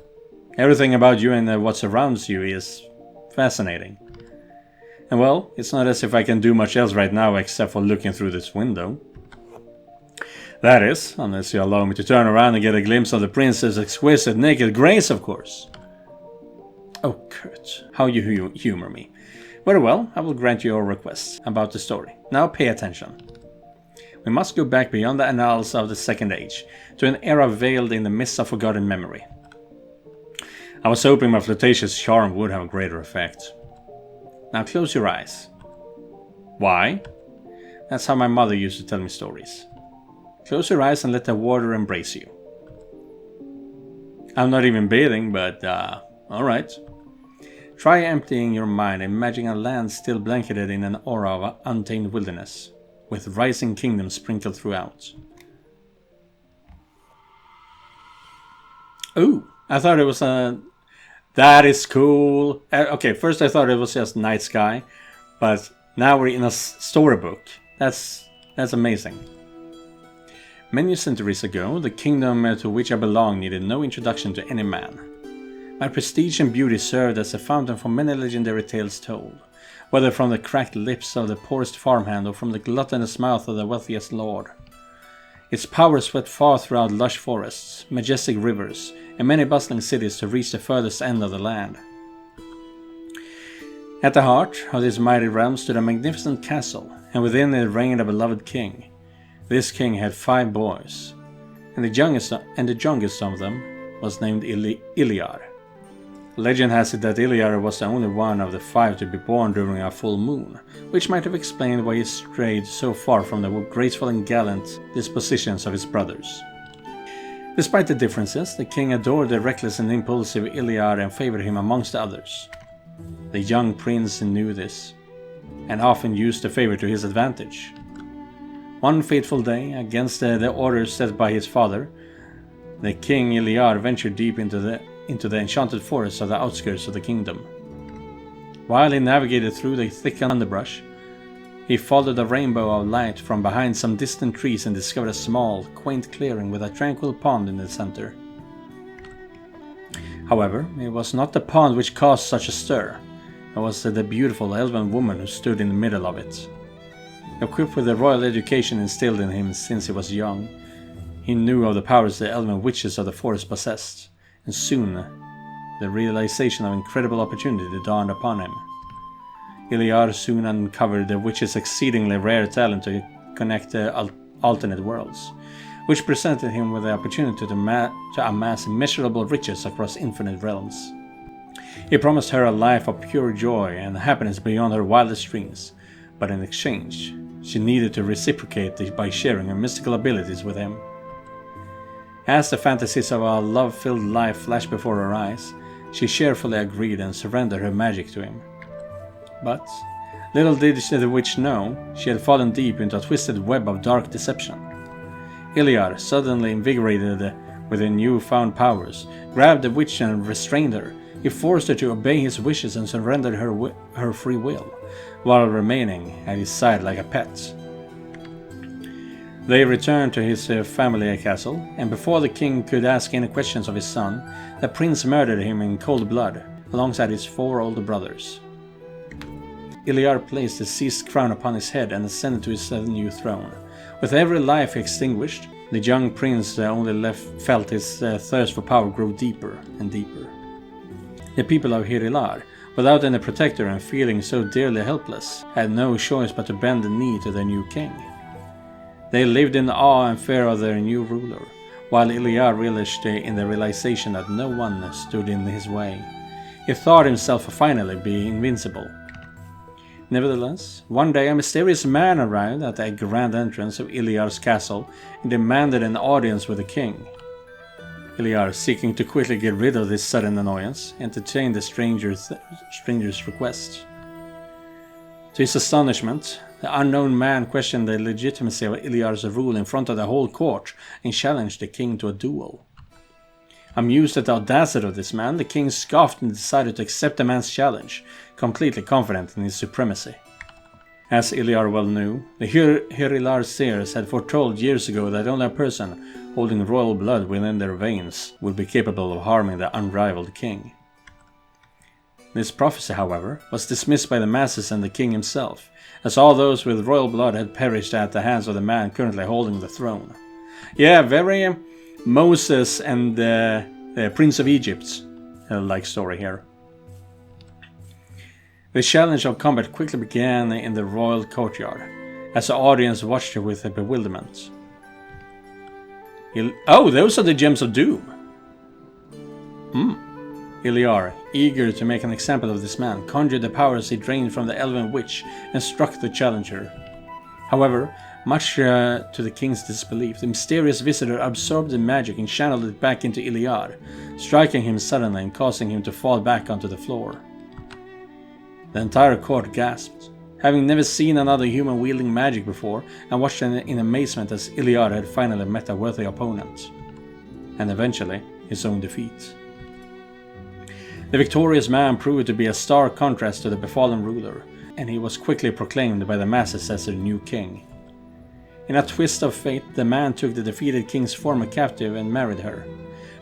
Everything about you and what surrounds you is fascinating. And well, it's not as if I can do much else right now except for looking through this window. That is, unless you allow me to turn around and get a glimpse of the prince's exquisite naked grace, of course. Oh, Kurt, how you humor me. Very well, I will grant you your request about the story. Now pay attention. We must go back beyond the annals of the Second Age, to an era veiled in the mist of forgotten memory. I was hoping my flirtatious charm would have a greater effect. Now close your eyes. Why? That's how my mother used to tell me stories. Close your eyes and let the water embrace you. I'm not even bathing, but alright. Try emptying your mind, imagining a land still blanketed in an aura of untamed wilderness, with rising kingdoms sprinkled throughout. Ooh, I thought it was a... That is cool. Okay, first I thought it was just night sky, But now we're in a storybook. That's amazing. Many centuries ago, the kingdom to which I belong needed no introduction to any man. My prestige and beauty served as a fountain for many legendary tales told, whether from the cracked lips of the poorest farmhand or from the gluttonous mouth of the wealthiest lord. Its power swept far throughout lush forests, majestic rivers, and many bustling cities to reach the furthest end of the land. At the heart of this mighty realm stood a magnificent castle, and within it reigned a beloved king. This king had 5 boys, and the youngest of them was named Iliar. Legend has it that Iliar was the only one of the 5 to be born during a full moon, which might have explained why he strayed so far from the graceful and gallant dispositions of his brothers. Despite the differences, the king adored the reckless and impulsive Iliar and favored him amongst the others. The young prince knew this, and often used the favor to his advantage. One fateful day, against the orders set by his father, the king Iliar ventured deep into the enchanted forests of the outskirts of the kingdom. While he navigated through the thick underbrush, he followed a rainbow of light from behind some distant trees and discovered a small, quaint clearing with a tranquil pond in the center. However, it was not the pond which caused such a stir. It was the beautiful elven woman who stood in the middle of it. Equipped with the royal education instilled in him since he was young, he knew of the powers the elven witches of the forest possessed, and soon the realization of incredible opportunity dawned upon him. Iliar soon uncovered the witch's exceedingly rare talent to connect the alternate worlds, which presented him with the opportunity to amass immeasurable riches across infinite realms. He promised her a life of pure joy and happiness beyond her wildest dreams, but in exchange, she needed to reciprocate by sharing her mystical abilities with him. As the fantasies of a love-filled life flashed before her eyes, she cheerfully agreed and surrendered her magic to him. But little did the witch know, she had fallen deep into a twisted web of dark deception. Iliar, suddenly invigorated with her newfound powers, grabbed the witch and restrained her. He forced her to obey his wishes and surrendered her free will, while remaining at his side like a pet. They returned to his family castle, and before the king could ask any questions of his son, the prince murdered him in cold blood, alongside his 4 older brothers. Iliar placed the seized crown upon his head and ascended to his new throne. With every life extinguished, the young prince only felt his thirst for power grow deeper and deeper. The people of Hirilar, without any protector and feeling so dearly helpless, had no choice but to bend the knee to their new king. They lived in awe and fear of their new ruler, while Iliar relished in the realization that no one stood in his way. He thought himself finally be invincible. Nevertheless, one day a mysterious man arrived at the grand entrance of Iliar's castle and demanded an audience with the king. Iliar, seeking to quickly get rid of this sudden annoyance, entertained the stranger's request. To his astonishment, the unknown man questioned the legitimacy of Iliar's rule in front of the whole court and challenged the king to a duel. Amused at the audacity of this man, the king scoffed and decided to accept the man's challenge, completely confident in his supremacy. As Iliar well knew, the Hirilar seers had foretold years ago that only a person holding royal blood within their veins would be capable of harming the unrivaled king. This prophecy, however, was dismissed by the masses and the king himself, as all those with royal blood had perished at the hands of the man currently holding the throne. Yeah, very Moses and the Prince of Egypt like story here. The challenge of combat quickly began in the royal courtyard, as the audience watched her with bewilderment. Oh, those are the gems of doom! Iliar, eager to make an example of this man, conjured the powers he drained from the elven witch and struck the challenger. However, much to the king's disbelief, the mysterious visitor absorbed the magic and channeled it back into Iliar, striking him suddenly and causing him to fall back onto the floor. The entire court gasped, having never seen another human wielding magic before, and watched in amazement as Iliar had finally met a worthy opponent, and eventually his own defeat. The victorious man proved to be a stark contrast to the befallen ruler, and he was quickly proclaimed by the masses as their new king. In a twist of fate, the man took the defeated king's former captive and married her,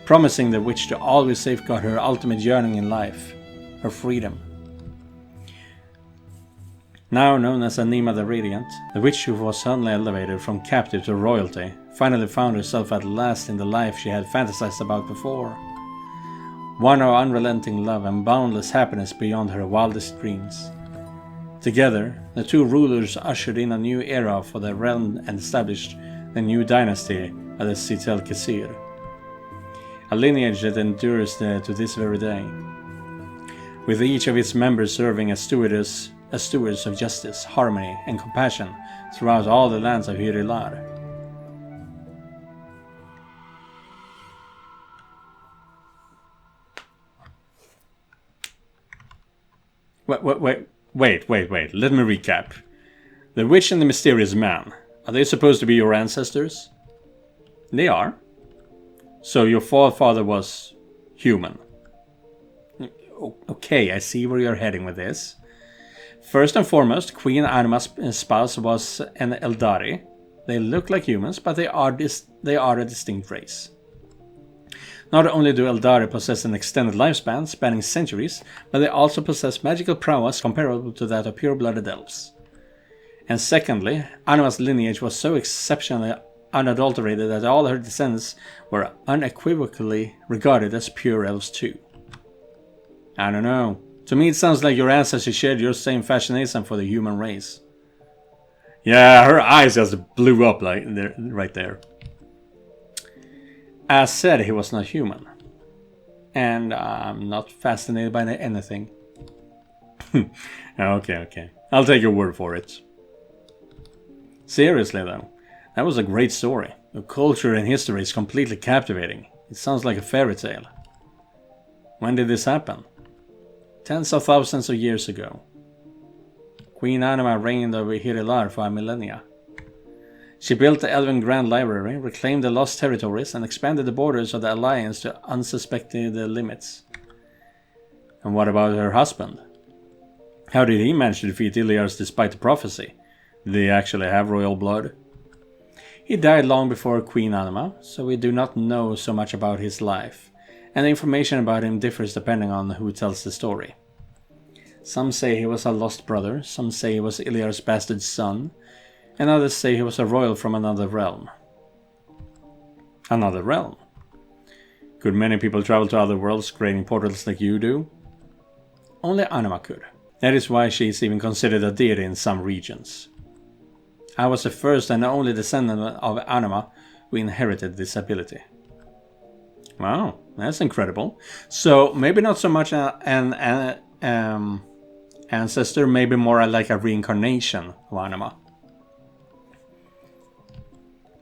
promising the witch to always safeguard her ultimate yearning in life, her freedom. Now known as Anima the Radiant, the witch who was suddenly elevated from captive to royalty finally found herself at last in the life she had fantasized about before. One of unrelenting love and boundless happiness beyond her wildest dreams. Together, the two rulers ushered in a new era for the realm and established the new dynasty of the Scythe, a lineage that endures to this very day, with each of its members serving as stewards of justice, harmony, and compassion throughout all the lands of Hyrilar. Wait, let me recap. The witch and the mysterious man, are they supposed to be your ancestors? They are. So your forefather was human. Okay, I see where you're heading with this. First and foremost, Queen Anima's spouse was an Eldari. They look like humans, but they are a distinct race. Not only do Eldari possess an extended lifespan spanning centuries, but they also possess magical prowess comparable to that of pure-blooded elves. And secondly, Anima's lineage was so exceptionally unadulterated that all her descendants were unequivocally regarded as pure elves too. I don't know. To me it sounds like your ancestors shared your same fascination for the human race. Yeah, her eyes just blew up right there. As said, he was not human. And I'm not fascinated by anything. Okay. I'll take your word for it. Seriously though, that was a great story. The culture and history is completely captivating. It sounds like a fairy tale. When did this happen? Tens of thousands of years ago. Queen Anima reigned over Hyrilar for a millennia. She built the Elven Grand Library, reclaimed the lost territories, and expanded the borders of the Alliance to unsuspected limits. And what about her husband? How did he manage to defeat Iliars despite the prophecy? Did he actually have royal blood? He died long before Queen Anima, so we do not know so much about his life, and the information about him differs depending on who tells the story. Some say he was a lost brother, some say he was Iliar's bastard son, and others say he was a royal from another realm. Another realm? Could many people travel to other worlds creating portals like you do? Only Anima could. That is why she is even considered a deity in some regions. I was the first and only descendant of Anima who inherited this ability. Wow, that's incredible. So maybe not so much an ancestor, maybe more like a reincarnation of Anima.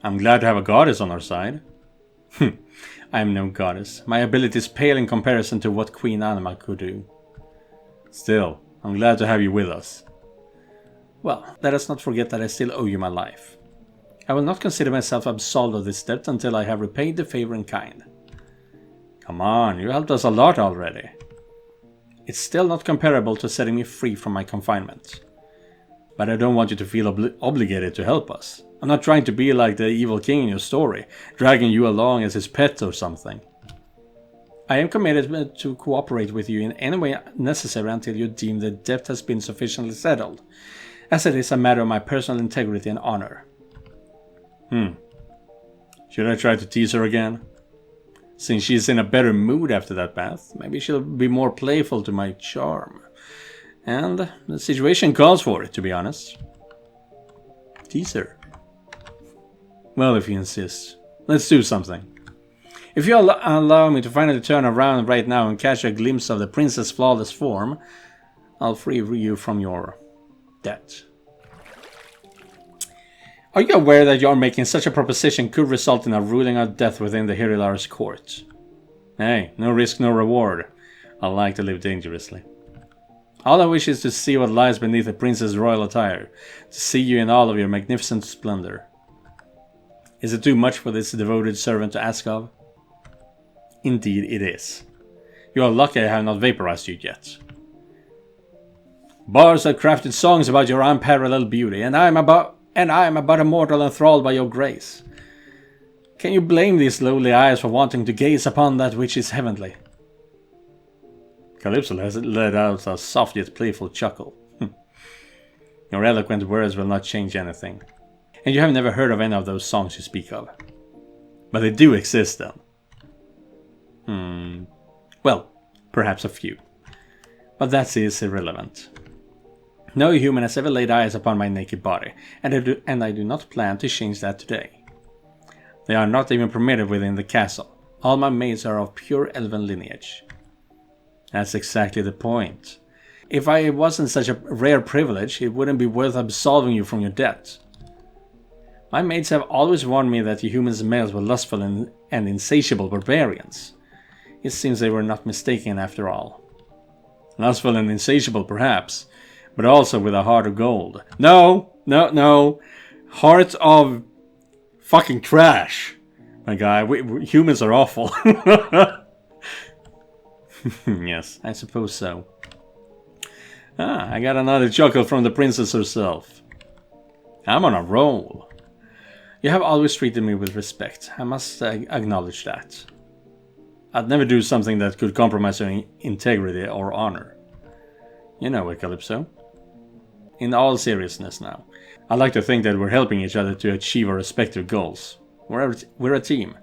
I'm glad to have a goddess on our side. I am no goddess. My abilities pale in comparison to what Queen Anima could do. Still, I'm glad to have you with us. Well, let us not forget that I still owe you my life. I will not consider myself absolved of this debt until I have repaid the favor in kind. Come on, you helped us a lot already. It's still not comparable to setting me free from my confinement. But I don't want you to feel obligated to help us. I'm not trying to be like the evil king in your story, dragging you along as his pet or something. I am committed to cooperate with you in any way necessary until you deem the debt has been sufficiently settled, as it is a matter of my personal integrity and honor. Should I try to tease her again? Since she's in a better mood after that bath, maybe she'll be more playful to my charm. And the situation calls for it, to be honest. Tease her. Well, if you insist. Let's do something. If you allow me to finally turn around right now and catch a glimpse of the princess' flawless form, I'll free you from your debt. Are you aware that your making such a proposition could result in a ruling of death within the Hyrilar's court? Hey, no risk, no reward. I like to live dangerously. All I wish is to see what lies beneath the prince's royal attire, to see you in all of your magnificent splendor. Is it too much for this devoted servant to ask of? Indeed it is. You are lucky I have not vaporized you yet. Bards have crafted songs about your unparalleled beauty, and I am but a mortal enthralled by your grace. Can you blame these lowly eyes for wanting to gaze upon that which is heavenly? Calypso let out a soft yet playful chuckle. Your eloquent words will not change anything. And you have never heard of any of those songs you speak of. But they do exist then. Well, perhaps a few. But that is irrelevant. No human has ever laid eyes upon my naked body, and I do not plan to change that today. They are not even permitted within the castle. All my maids are of pure elven lineage. That's exactly the point. If I wasn't such a rare privilege, it wouldn't be worth absolving you from your debt. My maids have always warned me that the humans' males were lustful and insatiable barbarians. It seems they were not mistaken after all. Lustful and insatiable, perhaps, but also with a heart of gold. No! Heart of fucking trash, my guy. Humans are awful. Yes, I suppose so. I got another chuckle from the princess herself. I'm on a roll. You have always treated me with respect. I must acknowledge that. I'd never do something that could compromise your integrity or honor. You know it, Calypso. In all seriousness now, I like to think that we're helping each other to achieve our respective goals. We're a team.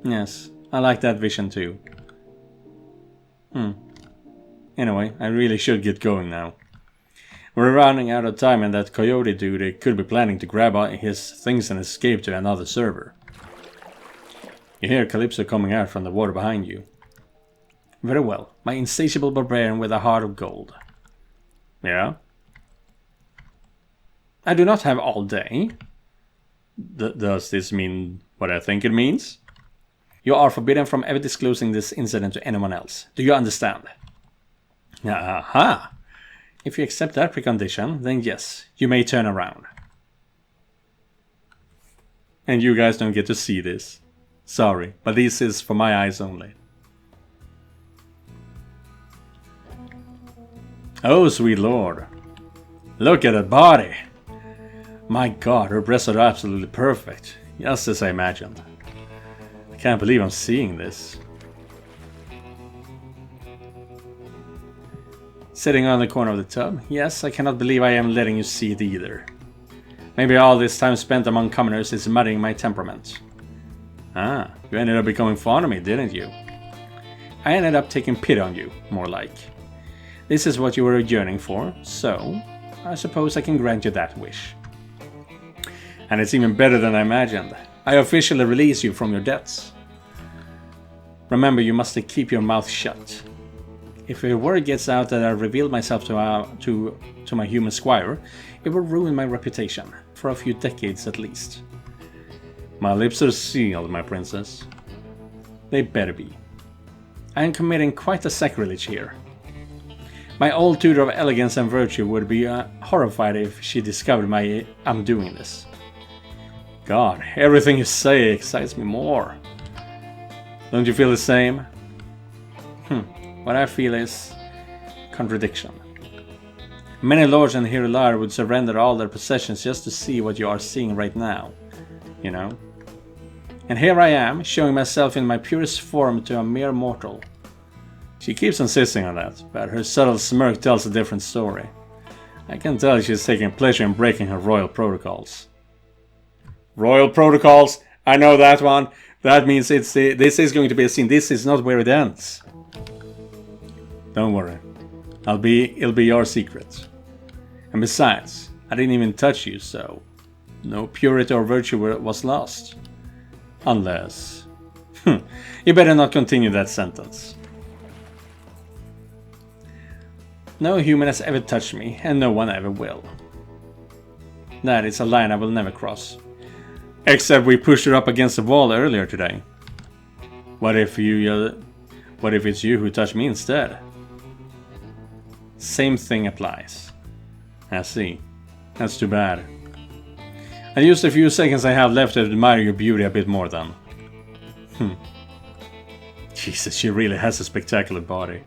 Yes, I like that vision too. Anyway, I really should get going now. We're running out of time, and that coyote dude could be planning to grab his things and escape to another server. You hear Calypso coming out from the water behind you. Very well, my insatiable barbarian with a heart of gold. Yeah? I do not have all day. Does this mean what I think it means? You are forbidden from ever disclosing this incident to anyone else. Do you understand? Aha! If you accept that precondition, then yes, you may turn around. And you guys don't get to see this. Sorry, but this is for my eyes only. Oh, sweet lord. Look at that body. My god, her breasts are absolutely perfect. Just as I imagined. I can't believe I'm seeing this. Sitting on the corner of the tub. Yes, I cannot believe I am letting you see it either. Maybe all this time spent among commoners is muddying my temperament. Ah, you ended up becoming fond of me, didn't you? I ended up taking pity on you, more like. This is what you were yearning for, so I suppose I can grant you that wish. And it's even better than I imagined. I officially release you from your debts. Remember, you must keep your mouth shut. If a word gets out that I revealed myself to my human squire, it will ruin my reputation, for a few decades at least. My lips are sealed, my princess. They better be. I am committing quite a sacrilege here. My old tutor of elegance and virtue would be horrified if she discovered I'm doing this. God, everything you say excites me more. Don't you feel the same? What I feel is contradiction. Many lords and Hirular would surrender all their possessions just to see what you are seeing right now. You know? And here I am, showing myself in my purest form to a mere mortal. She keeps insisting on that, but her subtle smirk tells a different story. I can tell she's taking pleasure in breaking her royal protocols. Royal protocols? I know that one. That means this is going to be a scene. This is not where it ends. Don't worry. It'll be your secret. And besides, I didn't even touch you, so no purity or virtue was lost. Unless... you better not continue that sentence. No human has ever touched me, and no one ever will. That is a line I will never cross. Except we pushed her up against the wall earlier today. What if it's you who touched me instead? Same thing applies. I see. That's too bad. I used the few seconds I have left to admire your beauty a bit more then. Jesus, she really has a spectacular body.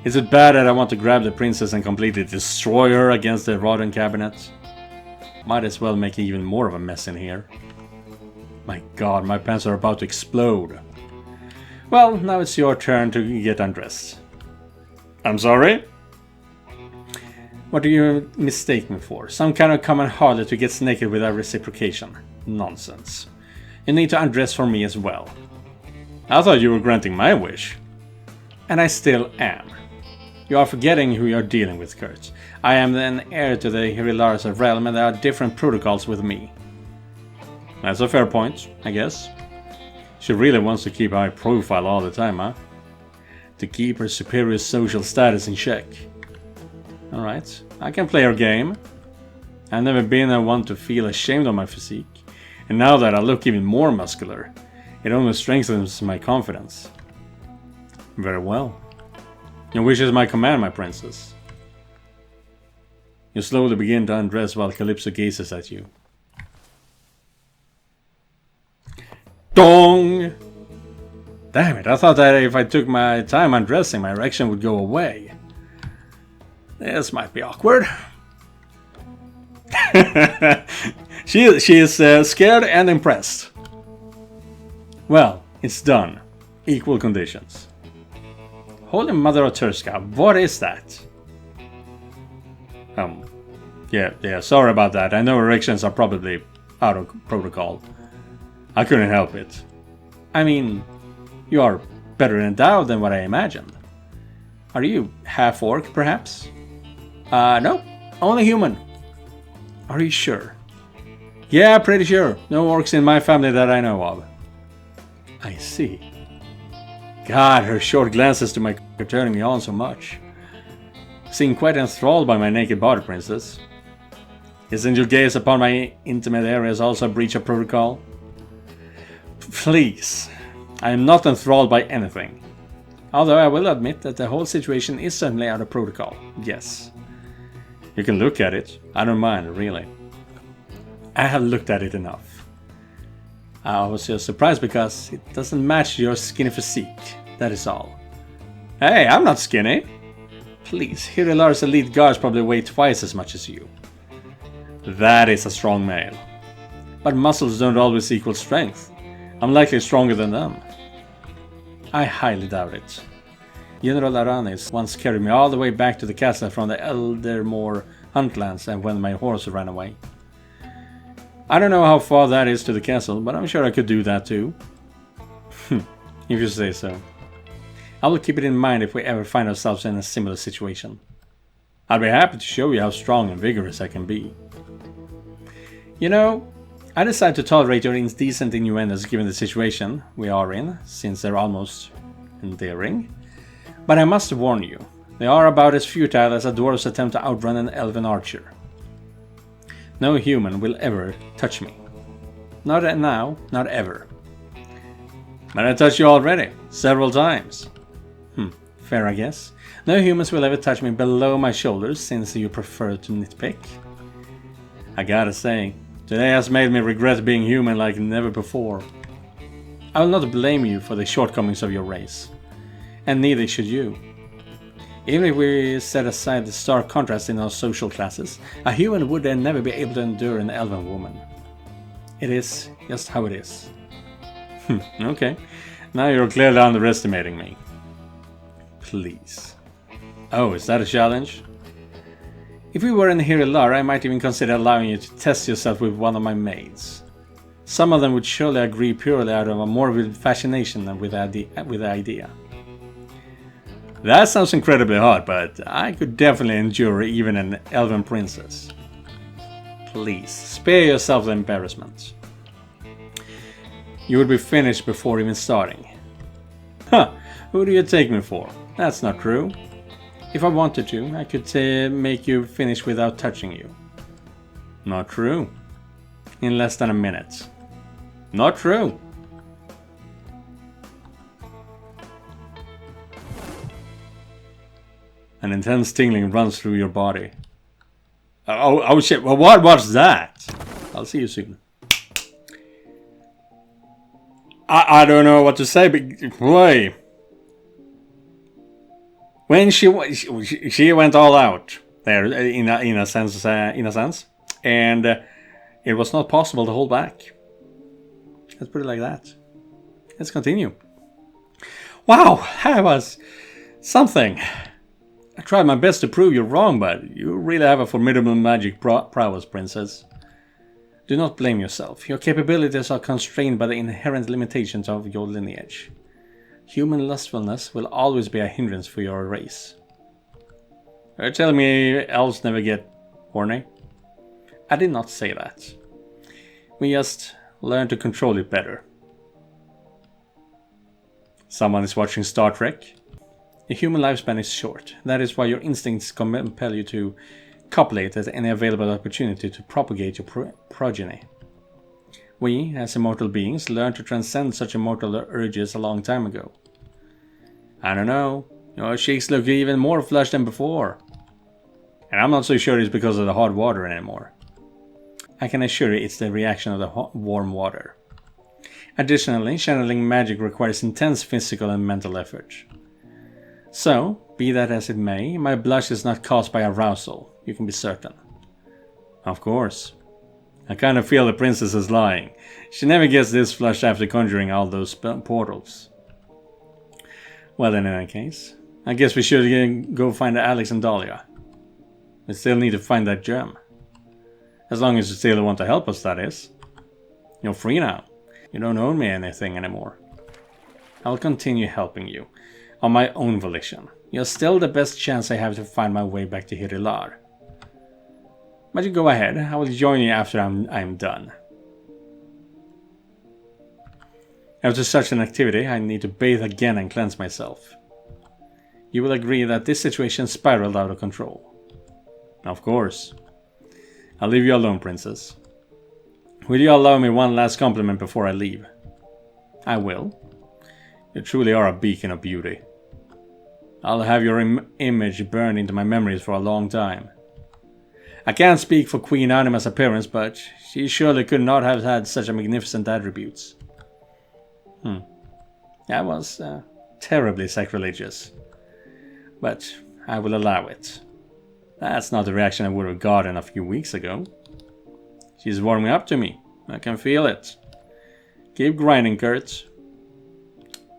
Is it bad that I want to grab the princess and completely destroy her against the Rodan cabinet? Might as well make even more of a mess in here. My god, my pants are about to explode. Well, now it's your turn to get undressed. I'm sorry? What do you mistake me for? Some kind of common harlot who gets naked without reciprocation? Nonsense. You need to undress for me as well. I thought you were granting my wish. And I still am. You are forgetting who you are dealing with, Kurt. I am an heir to the Hirilarsa realm and there are different protocols with me. That's a fair point, I guess. She really wants to keep a high profile all the time, huh? To keep her superior social status in check. Alright, I can play her game. I've never been one to feel ashamed of my physique. And now that I look even more muscular, it only strengthens my confidence. Very well. Your wish is my command, my princess. You slowly begin to undress while Calypso gazes at you. Dong! Damn it, I thought that if I took my time undressing, my erection would go away. This might be awkward. She is scared and impressed. Well, it's done. Equal conditions. Holy Mother of Turska, what is that? Yeah, sorry about that. I know erections are probably out of protocol. I couldn't help it. I mean, you are better endowed than what I imagined. Are you half-orc, perhaps? No, only human. Are you sure? Yeah, pretty sure. No orcs in my family that I know of. I see. God, her short glances to my are turning me on so much. Seem quite enthralled by my naked body, princess. Isn't your gaze upon my intimate areas also a breach of protocol? Please, I am not enthralled by anything. Although I will admit that the whole situation is certainly out of protocol, yes. You can look at it, I don't mind, really. I have looked at it enough. I was just surprised because it doesn't match your skinny physique, that is all. Hey, I'm not skinny! Please, Hirilar's elite guards probably weigh twice as much as you. That is a strong male. But muscles don't always equal strength. I'm likely stronger than them. I highly doubt it. General Aranis once carried me all the way back to the castle from the Eldermore Huntlands and when my horse ran away. I don't know how far that is to the castle, but I'm sure I could do that too. If you say so. I will keep it in mind if we ever find ourselves in a similar situation. I'd be happy to show you how strong and vigorous I can be. You know, I decided to tolerate your indecent innuendos given the situation we are in, since they're almost endearing. But I must warn you, they are about as futile as a dwarf's attempt to outrun an elven archer. No human will ever touch me. Not now, not ever. But I touched you already, several times. Fair I guess. No humans will ever touch me below my shoulders, since you prefer to nitpick. I gotta say, today has made me regret being human like never before. I will not blame you for the shortcomings of your race. And neither should you. Even if we set aside the stark contrast in our social classes, a human would then never be able to endure an elven woman. It is just how it is. Okay, now you're clearly underestimating me. Please. Oh, is that a challenge? If we were in Hirilar, I might even consider allowing you to test yourself with one of my maids. Some of them would surely agree purely out of a morbid fascination with the idea. That sounds incredibly hard, but I could definitely endure even an elven princess. Please, spare yourself the embarrassment. You would be finished before even starting. Huh, who do you take me for? That's not true. If I wanted to, I could make you finish without touching you. Not true. In less than a minute. Not true. An intense tingling runs through your body. Oh shit, well, what was that? I'll see you soon. I don't know what to say, but wait. When she went all out there in a sense, and it was not possible to hold back. Let's put it like that. Let's continue. Wow, that was something. I tried my best to prove you wrong, but you really have a formidable magic prowess, princess. Do not blame yourself. Your capabilities are constrained by the inherent limitations of your lineage. Human lustfulness will always be a hindrance for your race. Are you telling me elves never get horny? I did not say that. We just learn to control it better. Someone is watching Star Trek? The human lifespan is short. That is why your instincts compel you to copulate at any available opportunity to propagate your progeny. We, as immortal beings, learned to transcend such immortal urges a long time ago. I don't know. Your cheeks look even more flushed than before. And I'm not so sure it's because of the hot water anymore. I can assure you it's the reaction of the warm water. Additionally, channeling magic requires intense physical and mental effort. So, be that as it may, my blush is not caused by arousal, you can be certain. Of course. I kind of feel the princess is lying. She never gets this flushed after conjuring all those portals. Well, in any case, I guess we should go find Alex and Dahlia. We still need to find that gem. As long as you still want to help us, that is. You're free now. You don't owe me anything anymore. I'll continue helping you, on my own volition. You're still the best chance I have to find my way back to Hirilar. But you go ahead, I will join you after I'm done. After such an activity, I need to bathe again and cleanse myself. You will agree that this situation spiraled out of control. Of course. I'll leave you alone, princess. Will you allow me one last compliment before I leave? I will. You truly are a beacon of beauty. I'll have your image burned into my memories for a long time. I can't speak for Queen Anima's appearance, but she surely could not have had such a magnificent attributes. That was terribly sacrilegious. But I will allow it. That's not the reaction I would have gotten a few weeks ago. She's warming up to me. I can feel it. Keep grinding, Kurt.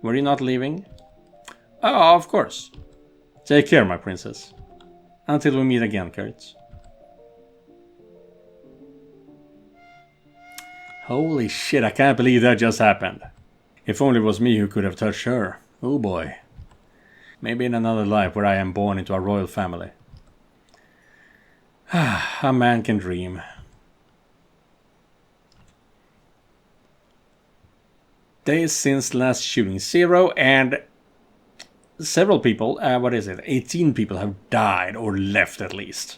Were you not leaving? Oh, of course. Take care, my princess. Until we meet again, Kurt. Holy shit, I can't believe that just happened. If only it was me who could have touched her. Oh boy. Maybe in another life where I am born into a royal family. A man can dream. Days since last shooting, 0, and several people, 18 people have died or left at least.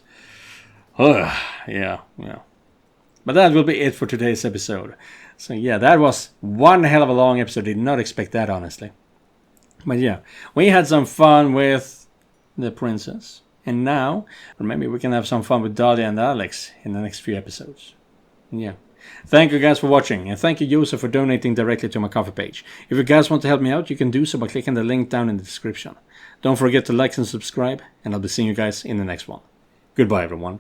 Yeah. But that will be it for today's episode. So yeah, that was one hell of a long episode. Did not expect that, honestly. But yeah, we had some fun with the princess. And now, maybe we can have some fun with Dahlia and Alex in the next few episodes. Yeah. Thank you guys for watching, and thank you Joseph for donating directly to my Ko-fi page. If you guys want to help me out, you can do so by clicking the link down in the description. Don't forget to like and subscribe, and I'll be seeing you guys in the next one. Goodbye everyone.